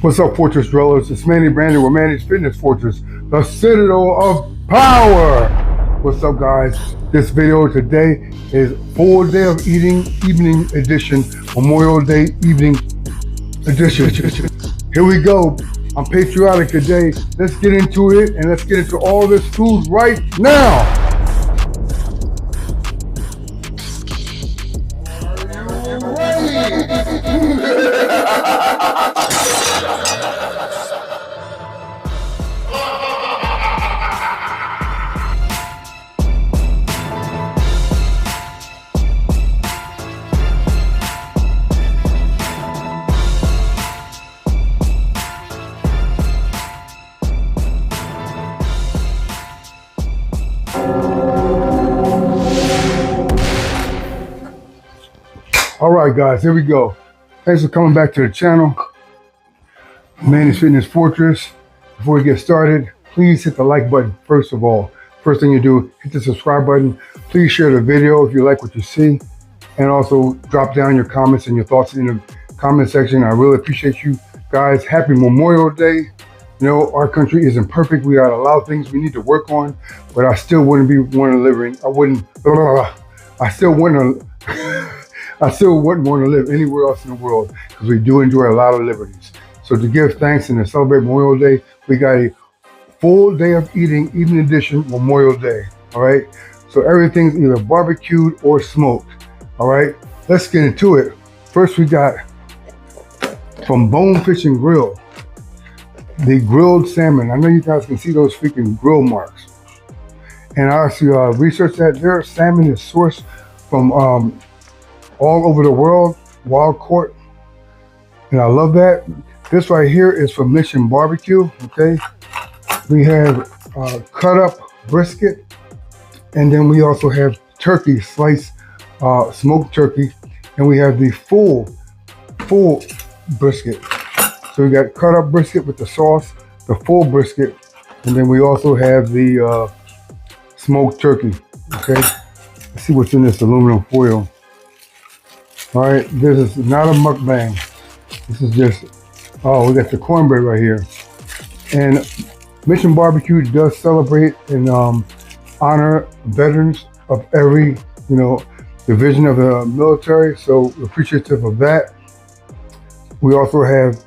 What's up, Fortress Dwellers? It's Manny Brandon with Manny's Fitness Fortress, the Citadel of Power. What's up, guys? This video today is full day of eating evening edition, Memorial Day evening edition. Here we go. I'm patriotic today. Let's get into it, and let's get into all this food right now. All right, guys, here we go. Thanks for coming back to the channel, Manny's Fitness Fortress. Before we get started, please hit the like button first of all. First thing you do, hit the subscribe button. Please share the video if you like what you see, and also drop down your comments and your thoughts in the comment section. I really appreciate you guys. Happy Memorial Day. You know, our country isn't perfect. We got a lot of things we need to work on, but I still wouldn't be one to live in. I still wouldn't want to live anywhere else in the world because we do enjoy a lot of liberties. So to give thanks and to celebrate Memorial Day, we got a full day of eating, evening edition Memorial Day. All right. So everything's either barbecued or smoked. All right. Let's get into it. First, we got from Bonefish and Grill, the grilled salmon. I know you guys can see those freaking grill marks. And I actually researched that their salmon is sourced from all over the world, wild caught, and I love that. This right here is from Mission Barbecue. Okay, we have cut up brisket, and then we also have turkey, sliced smoked turkey, and we have the full brisket. So we got cut up brisket with the sauce, the full brisket, and then we also have the smoked turkey. Okay, let's see what's in this aluminum foil. All right, this is not a mukbang. This is just, oh, we got the cornbread right here. And Mission Barbecue does celebrate and honor veterans of every, division of the military. So appreciative of that. We also have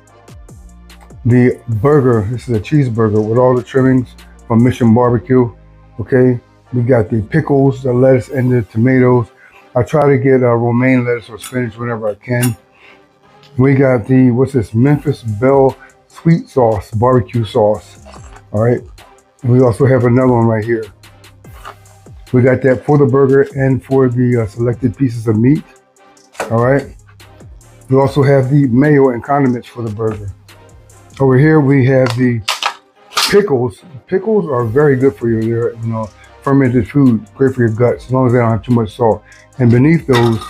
the burger. This is a cheeseburger with all the trimmings from Mission Barbecue. Okay, we got the pickles, the lettuce, and the tomatoes. I try to get romaine lettuce or spinach whenever I can. We got the, what's this, Memphis Belle sweet sauce, barbecue sauce. All right. And we also have another one right here. We got that for the burger and for the selected pieces of meat. All right. We also have the mayo and condiments for the burger. Over here we have the pickles. Pickles are very good for you. They're, fermented food, great for your guts, as long as they don't have too much salt. And beneath those,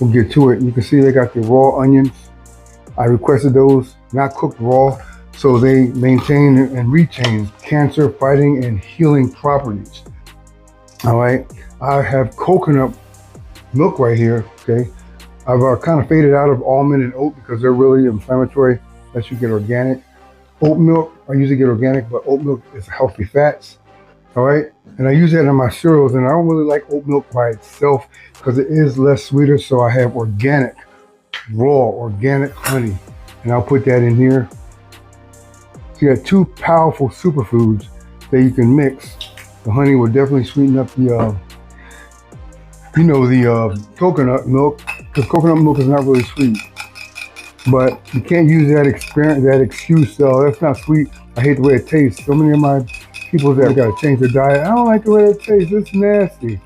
we'll get to it. You can see they got the raw onions. I requested those, not cooked raw, so they maintain and retain cancer fighting and healing properties. All right, I have coconut milk right here. Okay, I've kind of faded out of almond and oat because they're really inflammatory unless you get organic. Oat milk, I usually get organic, but oat milk is healthy fats. All right, and I use that in my cereals, and I don't really like oat milk by itself because it is less sweeter. So I have organic, raw, organic honey, and I'll put that in here. So you got two powerful superfoods that you can mix. The honey will definitely sweeten up the, the coconut milk, because coconut milk is not really sweet. But you can't use that excuse. That's not sweet. I hate the way it tastes. So many of my people that got to change their diet. I don't like the way it tastes. It's nasty.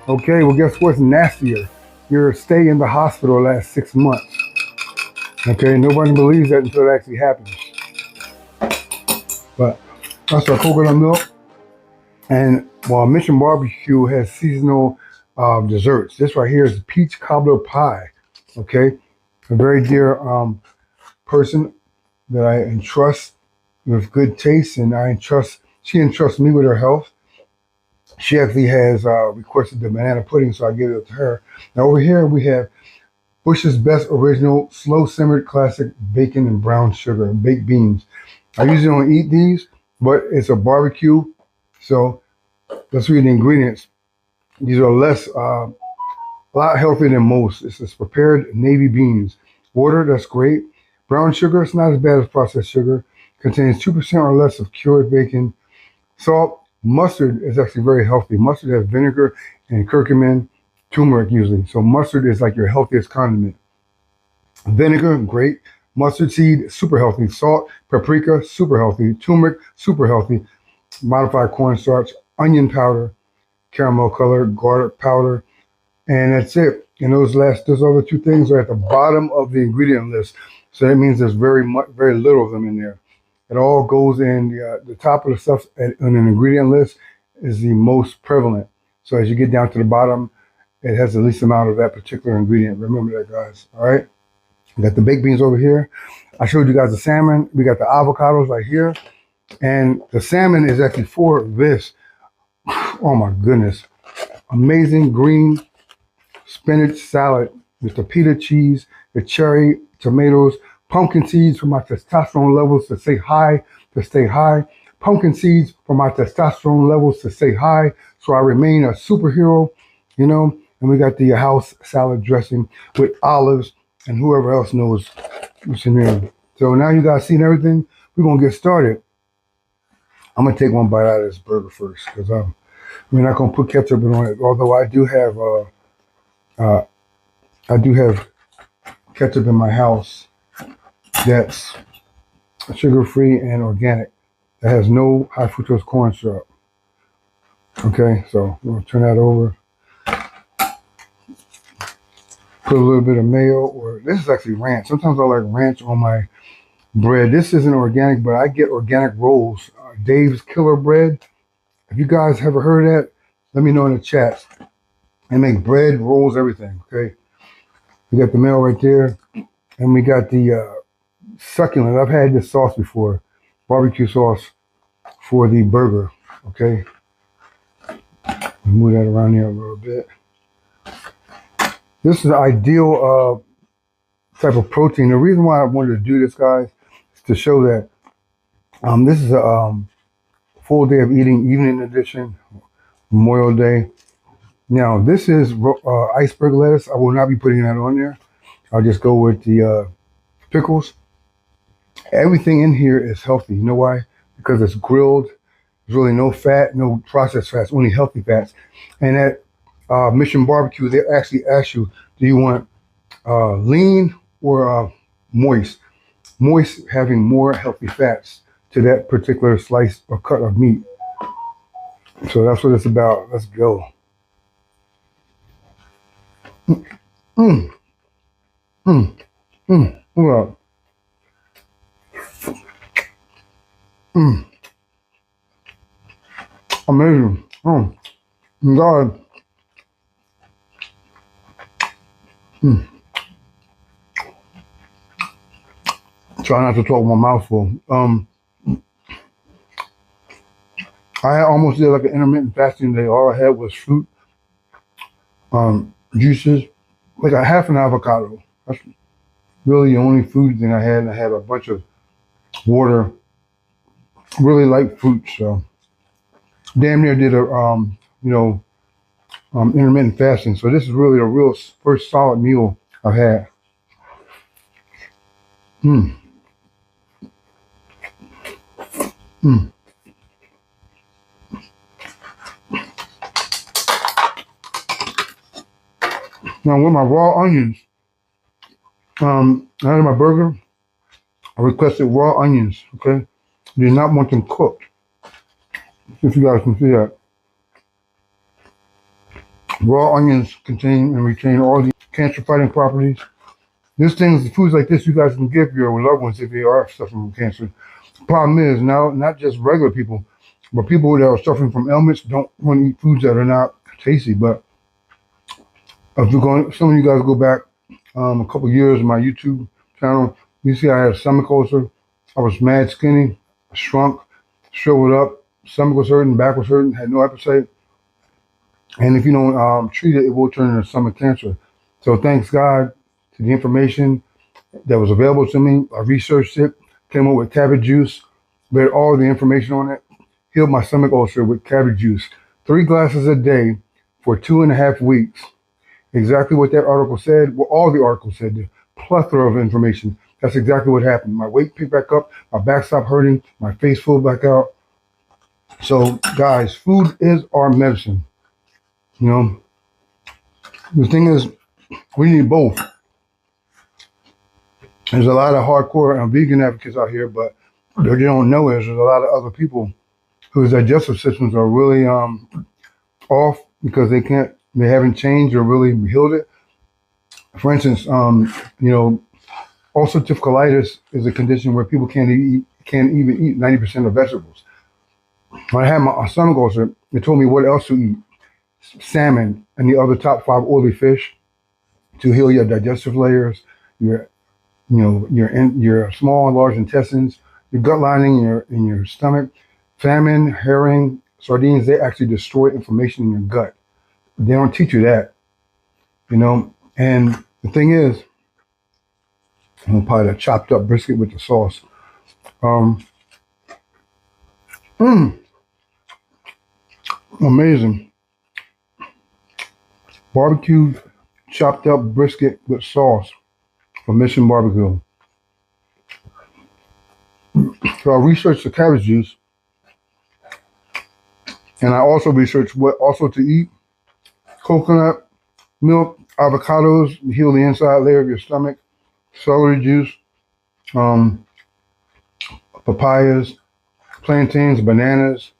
Okay, well, guess what's nastier? Your stay in the hospital lasts 6 months. Okay, nobody believes that until it actually happens. But that's our coconut milk. And while Mission Barbecue has seasonal desserts, this right here is peach cobbler pie. Okay, a very dear person that I entrust with good taste, and she entrusts me with her health. She actually has requested the banana pudding, so I give it to her. Now over here we have Bush's Best Original Slow Simmered Classic Bacon and Brown Sugar Baked Beans. I usually don't eat these, but it's a barbecue, so let's read the ingredients. These are a lot healthier than most. This is prepared navy beans. Water, that's great. Brown sugar, it's not as bad as processed sugar. Contains 2% or less of cured bacon. Salt, mustard is actually very healthy. Mustard has vinegar and curcumin, turmeric usually. So mustard is like your healthiest condiment. Vinegar, great. Mustard seed, super healthy. Salt, paprika, super healthy. Turmeric, super healthy. Modified cornstarch, onion powder, caramel color, garlic powder, and that's it. And those other two things are at the bottom of the ingredient list. So that means there's very little of them in there. It all goes in the top of the stuff on an ingredient list is the most prevalent. So as you get down to the bottom, it has the least amount of that particular ingredient. Remember that, guys. All right. We got the baked beans over here. I showed you guys the salmon. We got the avocados right here. And the salmon is actually for this. Oh my goodness. Amazing green spinach salad with the pita cheese, the cherry, tomatoes, pumpkin seeds for my testosterone levels to stay high, pumpkin seeds for my testosterone levels to stay high, so I remain a superhero, you know. And we got the house salad dressing with olives and whoever else knows what's in there. So now you guys seen everything. We're gonna get started. I'm gonna take one bite out of this burger first because we're not gonna put ketchup on it. Although I do have ketchup in my house that's sugar-free and organic. That has no high fructose corn syrup. Okay, so we're gonna turn that over. Put a little bit of mayo, or this is actually ranch. Sometimes I like ranch on my bread. This isn't organic, but I get organic rolls. Dave's Killer Bread. If you guys ever heard of that, let me know in the chat. They make bread, rolls, everything. Okay. We got the mayo right there, and we got the succulent. I've had this sauce before, barbecue sauce for the burger. Okay. Move that around here a little bit. This is the ideal type of protein. The reason why I wanted to do this, guys, is to show that this is a full day of eating, evening edition, Memorial Day. Now, this is iceberg lettuce. I will not be putting that on there. I'll just go with the pickles. Everything in here is healthy. You know why? Because it's grilled. There's really no fat, no processed fats, only healthy fats. And at Mission Barbecue, they actually ask you, do you want lean or moist? Moist having more healthy fats to that particular slice or cut of meat. So that's what it's about. Let's go. Hold up. Amazing. Oh, God. Try not to talk with my mouth full. I almost did like an intermittent fasting day. All I had was fruit, juices, like a half an avocado. That's really the only food thing I had. And I had a bunch of water. Really light fruit, so damn near did a intermittent fasting. So this is really the real first solid meal I've had. Now with my raw onions, I had my burger. I requested raw onions. Okay, I did not want them cooked. If you guys can see that. Raw onions contain and retain all the cancer-fighting properties. These things, foods like this, you guys can give your loved ones if they are suffering from cancer. The problem is now, not just regular people, but people that are suffering from ailments don't want to eat foods that are not tasty. But if you're going, some of you guys go back a couple years in my YouTube channel, you see I had a stomach ulcer. I was mad skinny, shrunk, shriveled up, stomach was hurting, back was hurting, had no appetite. And if you don't treat it, it will turn into stomach cancer. So thanks God, to the information that was available to me. I researched it, came up with cabbage juice, read all the information on it, healed my stomach ulcer with cabbage juice. 3 glasses a day for 2.5 weeks. Exactly what that article said, what all the articles said, the plethora of information. That's exactly what happened. My weight picked back up, my back stopped hurting, my face filled back out. So, guys, food is our medicine. You know, the thing is, we need both. There's a lot of hardcore vegan advocates out here, but what they don't know is there's a lot of other people whose digestive systems are really off because they haven't changed or really healed it. For instance, ulcerative colitis is a condition where people can't even eat 90% of vegetables. When I had my stomach ulcer, they told me what else to eat: salmon and the other top 5 oily fish to heal your digestive layers, your small and large intestines, your gut lining, in your stomach. Salmon, herring, sardines, they actually destroy inflammation in your gut. They don't teach you that, And the thing is, I'm gonna probably chopped up brisket with the sauce. Amazing. Barbecue chopped up brisket with sauce from Mission Barbecue. So I researched the cabbage juice, and I also researched what also to eat: coconut milk, avocados, heal the inside layer of your stomach, celery juice, papayas, plantains, bananas,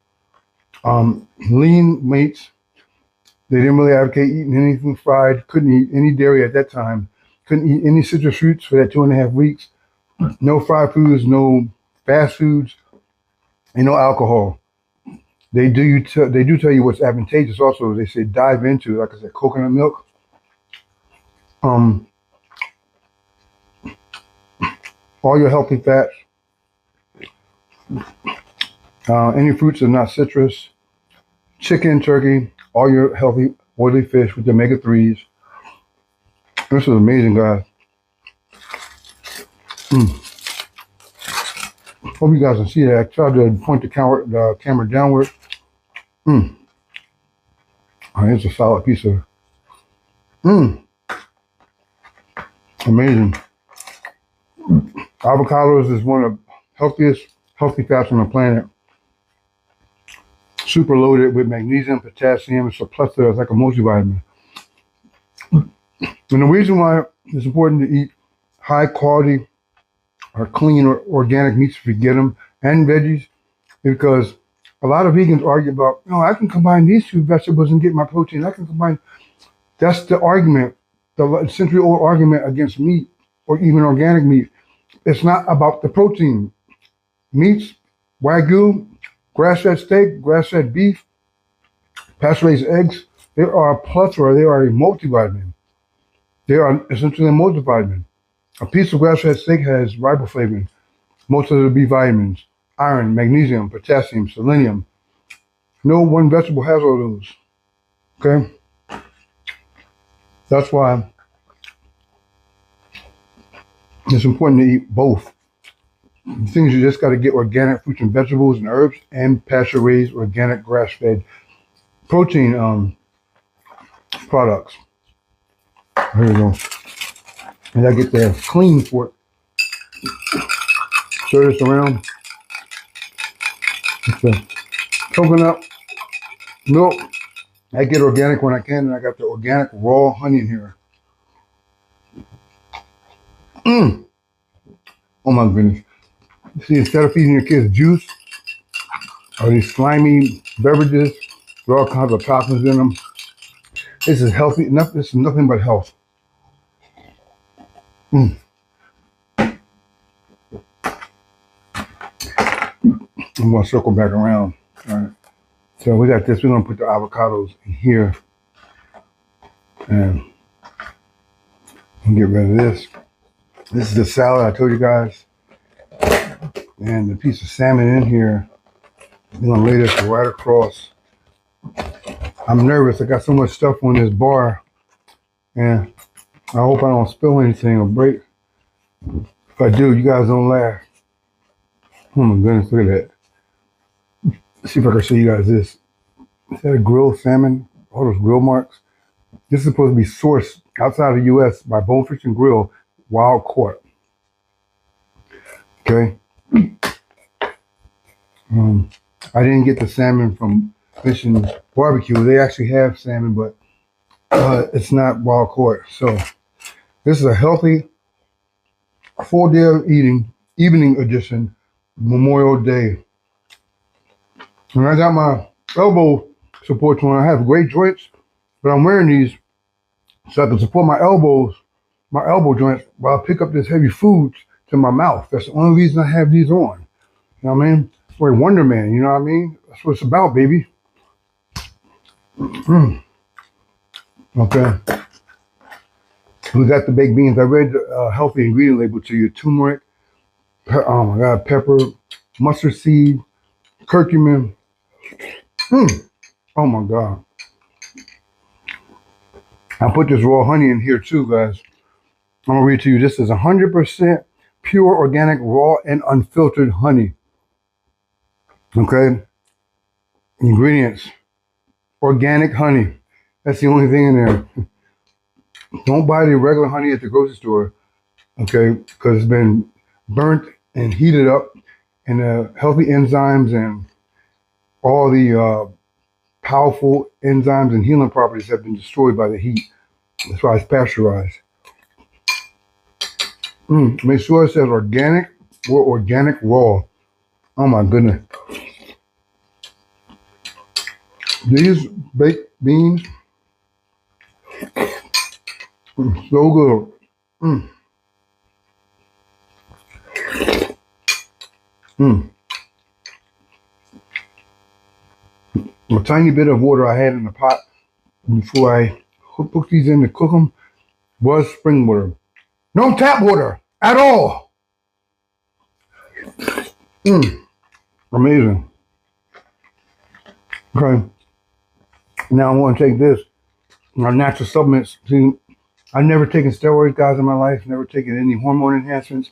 lean meats. They didn't really advocate eating anything fried, couldn't eat any dairy at that time, couldn't eat any citrus fruits for that 2.5 weeks, no fried foods, no fast foods, and no alcohol. They do tell you what's advantageous also. They say dive into, like I said, coconut milk. All your healthy fats, any fruits that are not citrus, chicken, turkey, all your healthy oily fish with the omega-3s. This is amazing, guys. Hope you guys can see that. I tried to point the camera downward. Oh, it's a solid piece of. Amazing. Avocados is one of the healthy fats on the planet. Super loaded with magnesium, potassium, it's a plethora, it's like a multivitamin. And the reason why it's important to eat high quality or clean or organic meats if you get them, and veggies, is because a lot of vegans argue about, I can combine these 2 vegetables and get my protein. I can combine. That's the argument, the century-old argument against meat or even organic meat. It's not about the protein. Meats, Wagyu, grass-fed steak, grass-fed beef, pasture-raised eggs, they are a plethora. They are a multivitamin. They are essentially a multivitamin. A piece of grass-fed steak has riboflavin, most of the B vitamins, iron, magnesium, potassium, selenium. No one vegetable has all those. Okay? That's why it's important to eat both. The thing is, you just got to get organic fruits and vegetables and herbs and pasture-raised, organic, grass-fed protein products. Here we go. And I get that clean for it. Stir this around. It's the coconut milk. I get organic when I can, and I got the organic raw honey in here. Oh my goodness. See, instead of feeding your kids juice or these slimy beverages with all kinds of toxins in them, this is healthy. This is nothing but health. I'm going to circle back around. All right. So we got this. We're going to put the avocados in here. And get rid of this. This is the salad I told you guys. And the piece of salmon in here. I'm going to lay this right across. I'm nervous. I got so much stuff on this bar. And I hope I don't spill anything or break. If I do, you guys don't laugh. Oh my goodness, look at that. Let's see if I can show you guys this. Is that a grilled salmon? All those grill marks. This is supposed to be sourced outside the U.S. by Bonefish and Grill, wild caught. Okay. I didn't get the salmon from Fish and Barbecue. They actually have salmon, but it's not wild caught. So this is a healthy full day of evening edition, Memorial Day. And I got my elbow supports on. I have great joints, but I'm wearing these so I can support my elbows, my elbow joints, while I pick up this heavy food to my mouth. That's the only reason I have these on. You know what I mean? It's like Wonder Man, you know what I mean? That's what it's about, baby. Okay. We got the baked beans. I read the healthy ingredient label to you. Turmeric, oh my God, pepper, mustard seed, curcumin. Oh my God. I put this raw honey in here too, guys. I'm gonna read to you. This is 100% pure organic, raw, and unfiltered honey. Okay? Ingredients. Organic honey. That's the only thing in there. Don't buy the regular honey at the grocery store, okay? Because it's been burnt and heated up, and the healthy enzymes and all the powerful enzymes and healing properties have been destroyed by the heat. That's why it's pasteurized. Make sure it says organic or organic raw. Oh my goodness. These baked beans, so good. A tiny bit of water I had in the pot before I put these in to cook them was spring water. No tap water at all. Amazing. Okay. Now I want to take this, my natural supplements. See, I've never taken steroids, guys, in my life. Never taken any hormone enhancements.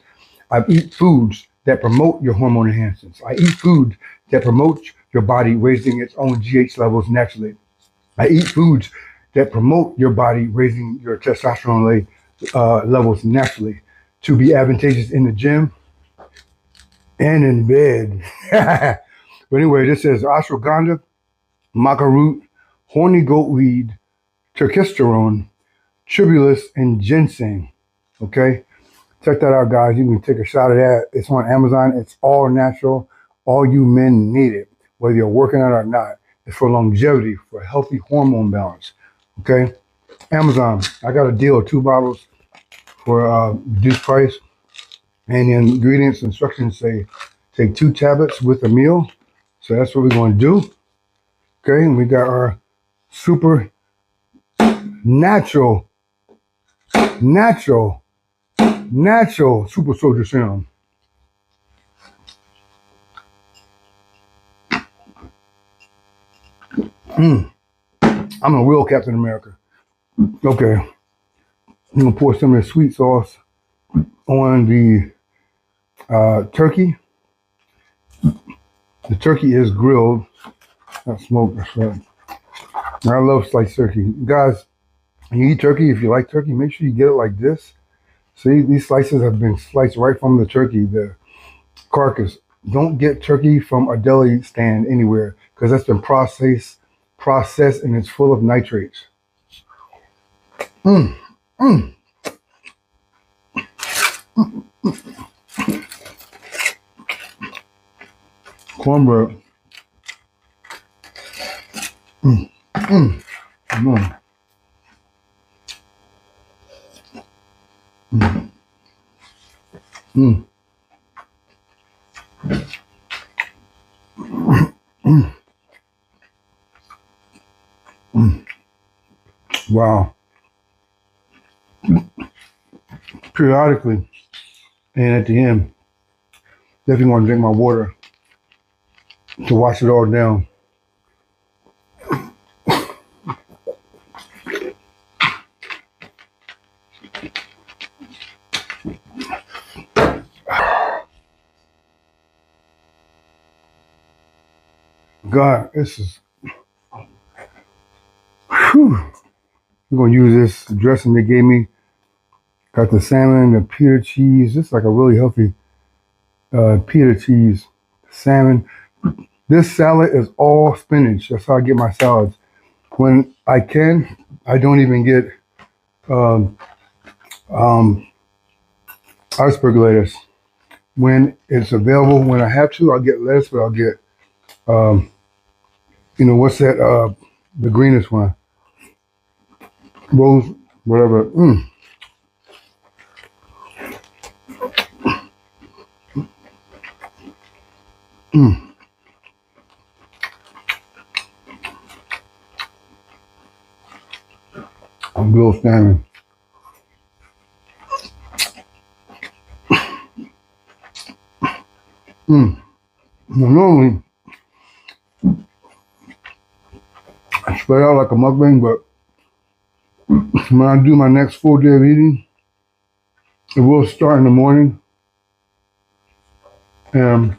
I eat foods that promote your hormone enhancements. I eat foods that promote your body raising its own GH levels naturally. I eat foods that promote your body raising your testosterone levels naturally to be advantageous in the gym and in bed. But anyway, this is ashwagandha, maca root, horny goatweed, turkesterone, tribulus, and ginseng. Okay? Check that out, guys. You can take a shot of that. It's on Amazon. It's all natural. All you men need it, whether you're working out or not. It's for longevity, for healthy hormone balance. Okay? Amazon. I got a deal of 2 bottles for reduced price. And the ingredients instructions say take 2 tablets with a meal. So that's what we're going to do. Okay? And we got our super natural super soldier serum. I'm a real Captain America. Okay. I'm going to pour some of the sweet sauce on the turkey. The turkey is grilled, not smoked. That's right. I love sliced turkey. Guys, when you eat turkey, if you like turkey, make sure you get it like this. See, these slices have been sliced right from the turkey, the carcass. Don't get turkey from a deli stand anywhere because that's been processed, and it's full of nitrates. Cornbread. Wow. Periodically, and at the end, definitely want to drink my water to wash it all down. God, this is, whew. I'm gonna use this dressing they gave me. Got the salmon, the pita cheese. This is like a really healthy pita cheese, salmon. This salad is all spinach. That's how I get my salads. When I can, I don't even get um, um, iceberg lettuce. When it's available, when I have to, I'll get lettuce, but I'll get, what's that? The greenest one. Rose, whatever. Grilled salmon. Normally, I spread out like a mukbang, but when I do my next full day of eating, it will start in the morning, and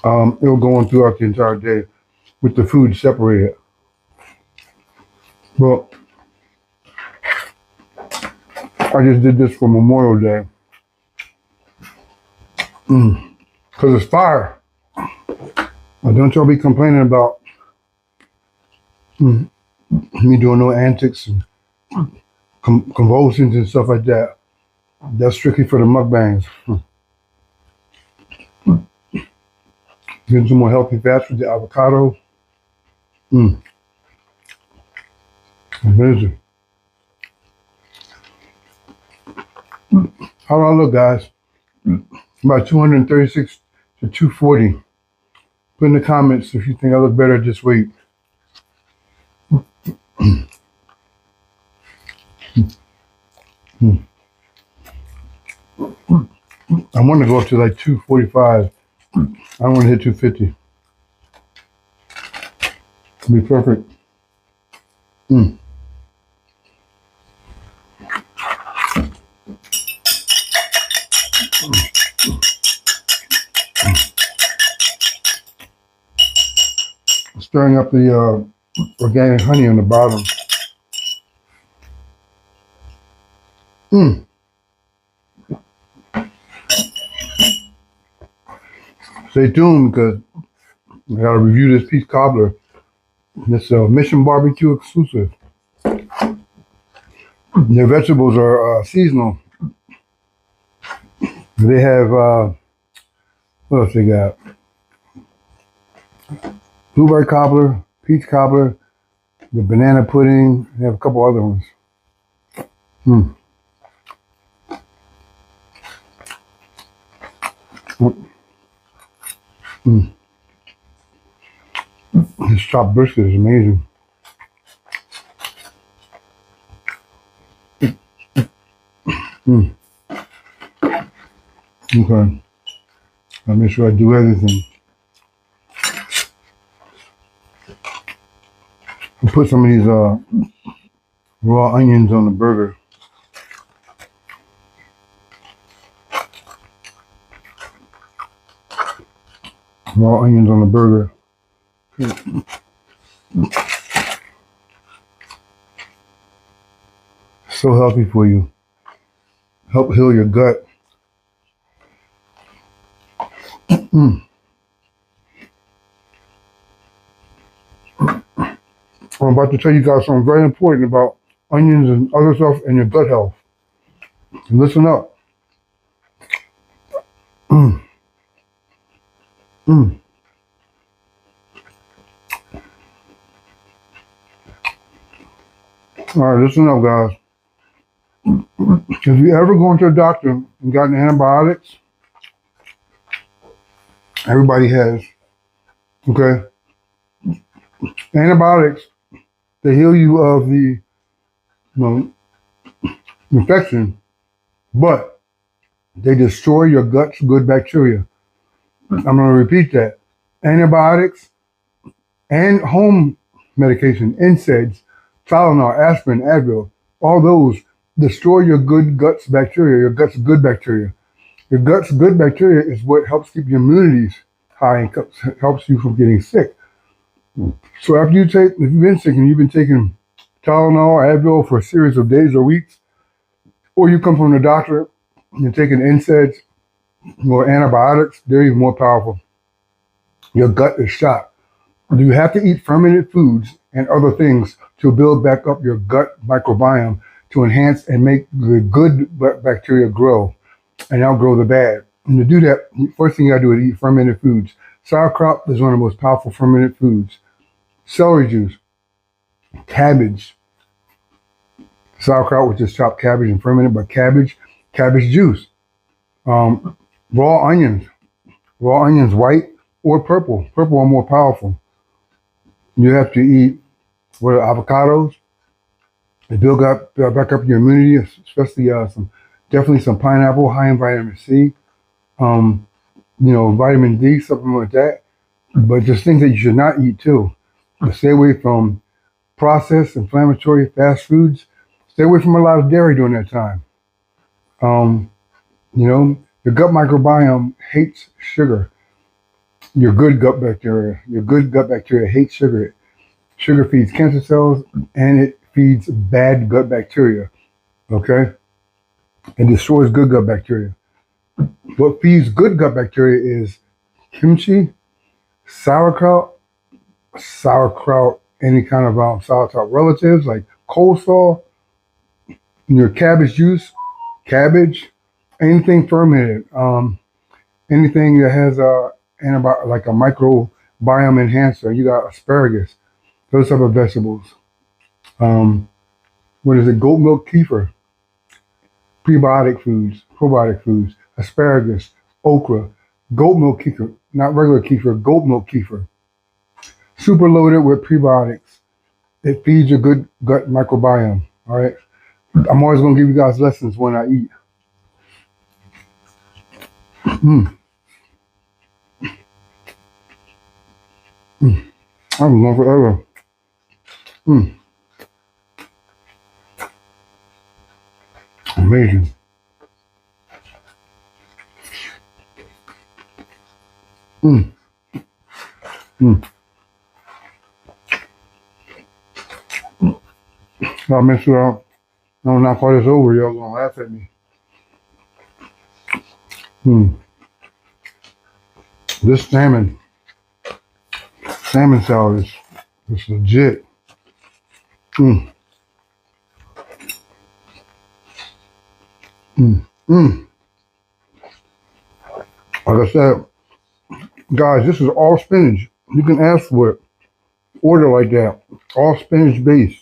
it'll go on throughout the entire day with the food separated. Well, I just did this for Memorial Day. Because it's fire. Well, don't y'all be complaining about me doing no antics and convulsions and stuff like that. That's strictly for the mukbangs. Getting some more healthy fats with the avocado. Amazing. How do I look, guys? About 236 to 240. Put in the comments if you think I look better at this weight. I want to go up to like 245. I don't want to hit 250. It'll be perfect. Stirring up the organic honey on the bottom. Stay tuned because I gotta review this peach cobbler. This Mission Barbecue exclusive. Their vegetables are seasonal. They have what else they got? Blueberry cobbler, peach cobbler, the banana pudding. They have a couple other ones. This chopped brisket is amazing. Okay. I'll make sure I do everything. I'll put some of these raw onions on the burger. Raw onions on the burger. So healthy for you. Help heal your gut. I'm about to tell you guys something very important about onions and other stuff and your gut health. Listen up. All right, listen up, guys. If you ever go into a doctor and gotten antibiotics, everybody has, okay? Antibiotics, they heal you of the infection, but they destroy your gut's good bacteria. I'm going to repeat that. Antibiotics and home medication, NSAIDs, Tylenol, aspirin, Advil, all those destroy your good gut's bacteria, your gut's good bacteria. Your gut's good bacteria is what helps keep your immunities high and helps you from getting sick. So after if you've been sick and you've been taking Tylenol, Advil for a series of days or weeks, or you come from the doctor, you're taking NSAIDs or antibiotics, they're even more powerful. Your gut is shot. You have to eat fermented foods and other things to build back up your gut microbiome to enhance and make the good bacteria grow and outgrow the bad. And to do that, first thing you gotta do is eat fermented foods. Sauerkraut is one of the most powerful fermented foods. Celery juice, cabbage, sauerkraut, which is chopped cabbage and fermented, but cabbage juice, raw onions, white or purple. Purple are more powerful. You have to eat avocados. They build back up your immunity, especially definitely some pineapple, high in vitamin C. Vitamin D, something like that. But just things that you should not eat too. But stay away from processed, inflammatory, fast foods. Stay away from a lot of dairy during that time. Your gut microbiome hates sugar. Your good gut bacteria hates sugar. Sugar feeds cancer cells and it feeds bad gut bacteria. Okay? It destroys good gut bacteria. What feeds good gut bacteria is kimchi, sauerkraut, any kind of sauerkraut relatives like coleslaw, your cabbage juice, cabbage, anything fermented, anything that has antibiotic like a microbiome enhancer. You got asparagus, those type of vegetables. Goat milk kefir, prebiotic foods, probiotic foods, asparagus, okra, goat milk kefir, not regular kefir, goat milk kefir. Super loaded with prebiotics. It feeds your good gut microbiome. All right. I'm always going to give you guys lessons when I eat. I'm going forever. Amazing. I'll make sure I don't knock all this over. Y'all gonna laugh at me. This salmon salad is legit. Like I said, guys, this is all spinach. You can ask for it. Order like that. All spinach based.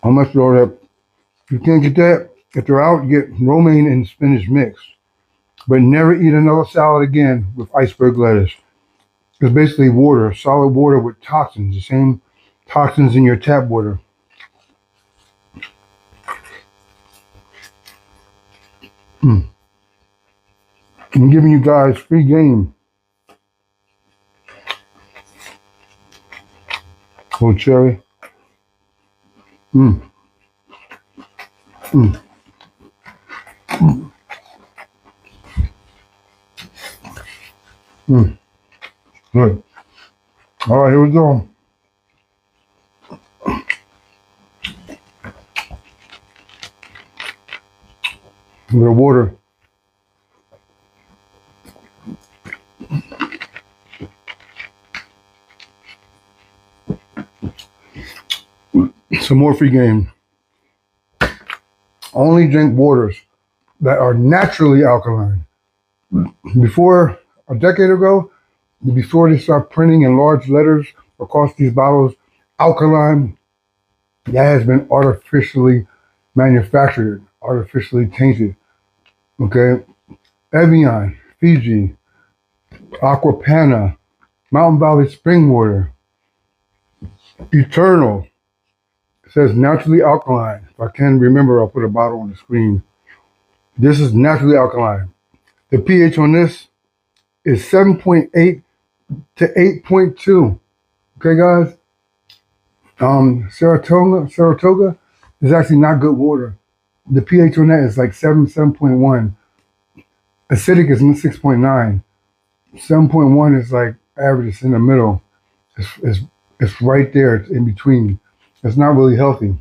I'll make sure that you can't get that. If they're out, you get romaine and spinach mix. But never eat another salad again with iceberg lettuce. It's basically water, solid water with toxins, the same toxins in your tap water. I'm giving you guys free game. Little cherry. Good. All right, here we go. A little water. Some more free game. Only drink waters that are naturally alkaline. Before a decade ago, before they start printing in large letters across these bottles, alkaline, that has been artificially manufactured, artificially tainted. Okay? Evian, Fiji, Aquapana, Mountain Valley Spring Water, Eternal. It says naturally alkaline. If I can remember, I'll put a bottle on the screen. This is naturally alkaline. The pH on this is 7.8 to 8.2. Okay, guys? Saratoga is actually not good water. The pH on that is like 7.1. Acidic is 6.9. 7.1 is like average. It's in the middle. It's right there. It's in between. It's not really healthy.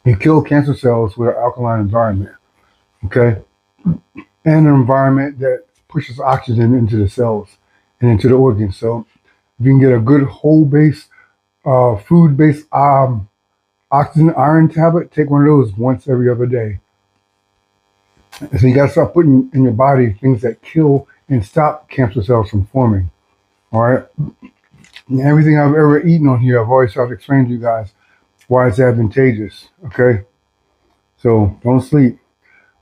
You kill cancer cells with an alkaline environment, okay? And an environment that pushes oxygen into the cells and into the organs. So if you can get a good whole base, food-based oxygen iron tablet, take one of those once every other day. And so you got to start putting in your body things that kill and stop cancer cells from forming. All right. And everything I've ever eaten on here, I've always tried to explain to you guys why it's advantageous. Okay. So don't sleep.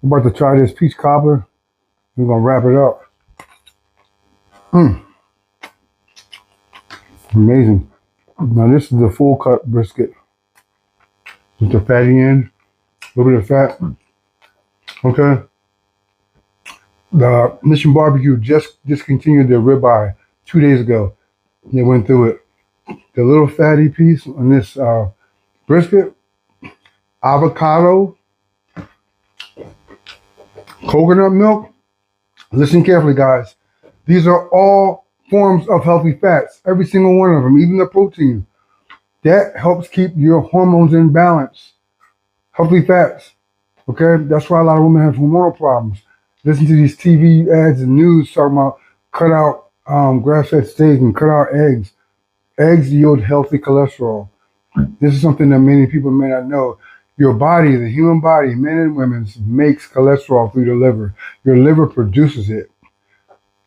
We're about to try this peach cobbler. We're gonna wrap it up. Amazing. Now this is the full cut brisket with the fatty end, a little bit of fat. Okay. The Mission Barbecue just discontinued their ribeye 2 days ago. They went through it. The little fatty piece on this brisket, avocado, coconut milk. Listen carefully, guys. These are all forms of healthy fats. Every single one of them, even the protein. That helps keep your hormones in balance. Healthy fats. Okay? That's why a lot of women have hormonal problems. Listen to these TV ads and news talking about cut out grass-fed steak and cut out eggs. Eggs yield healthy cholesterol. This is something that many people may not know. Your body, the human body, men and women, makes cholesterol through the liver. Your liver produces it.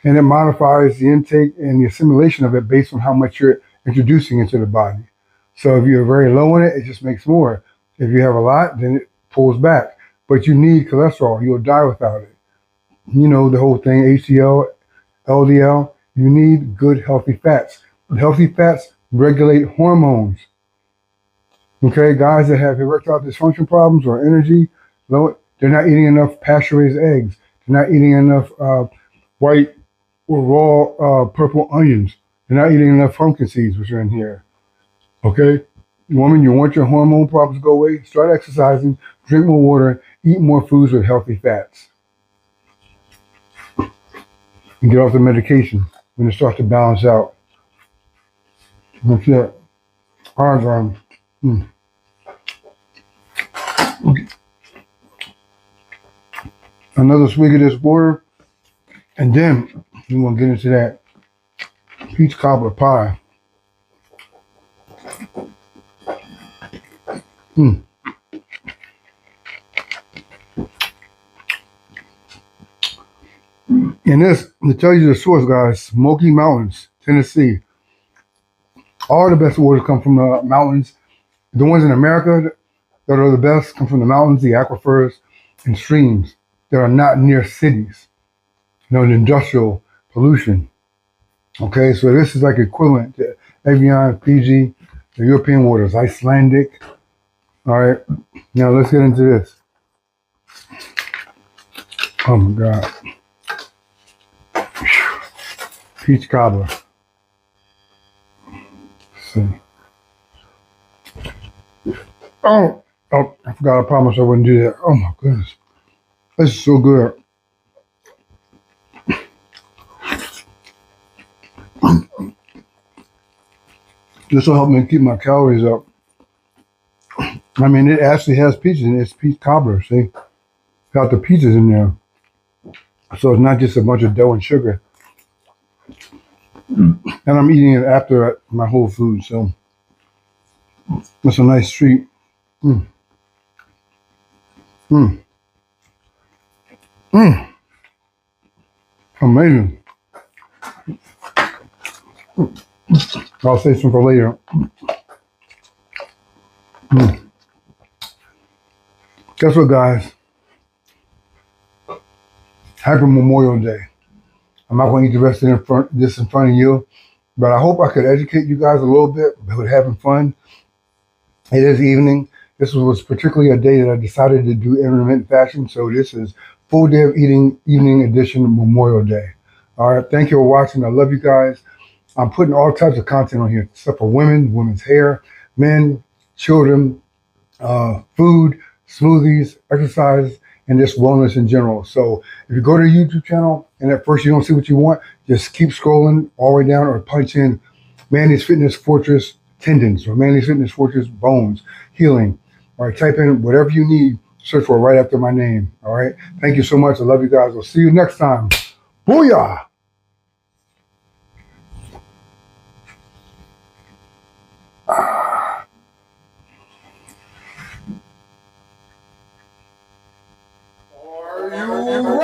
And it modifies the intake and the assimilation of it based on how much you're introducing into the body. So if you're very low in it, it just makes more. If you have a lot, then it pulls back. But you need cholesterol. You'll die without it. You know, the whole thing, HDL, LDL. You need good, healthy fats. Healthy fats regulate hormones. Okay, guys that have erectile dysfunction problems or energy, they're not eating enough pasture-raised eggs. They're not eating enough white or raw purple onions. They're not eating enough pumpkin seeds, which are in here. Okay, woman, you want your hormone problems to go away? Start exercising, drink more water, eat more foods with healthy fats, and get off the medication when it starts to balance out. That's it. All right, guys. Another swig of this water, and then we're gonna get into that peach cobbler pie. And this, to tell you the source, guys, Smoky Mountains, Tennessee. All the best waters come from the mountains. The ones in America that are the best come from the mountains, the aquifers, and streams that are not near cities. You know, the industrial pollution. Okay, so this is like equivalent to Evian, Fiji, the European waters, Icelandic. All right, now let's get into this. Oh my God. Peach cobbler. Let's see. Oh, I forgot. I promised I wouldn't do that. Oh my goodness. This is so good. This will help me keep my calories up. I mean, it actually has peaches in it. It's peach cobbler, see? Got the peaches in there. So it's not just a bunch of dough and sugar. And I'm eating it after my whole food, so it's a nice treat. Amazing. I'll save some for later. Guess what, guys? Happy Memorial Day. I'm not going to eat the rest of this in front of you, but I hope I could educate you guys a little bit about having fun. It is evening. This was particularly a day that I decided to do intermittent fasting, so this is full day of eating, evening edition of Memorial Day. All right, thank you for watching. I love you guys. I'm putting all types of content on here, stuff for women, women's hair, men, children, food, smoothies, exercise, and just wellness in general. So if you go to the YouTube channel and at first you don't see what you want, just keep scrolling all the way down or punch in Manny's Fitness Fortress tendons or Manny's Fitness Fortress bones healing. All right, type in whatever you need, search for it right after my name. All right, thank you so much. I love you guys. We'll see you next time. Booyah! Are you ready?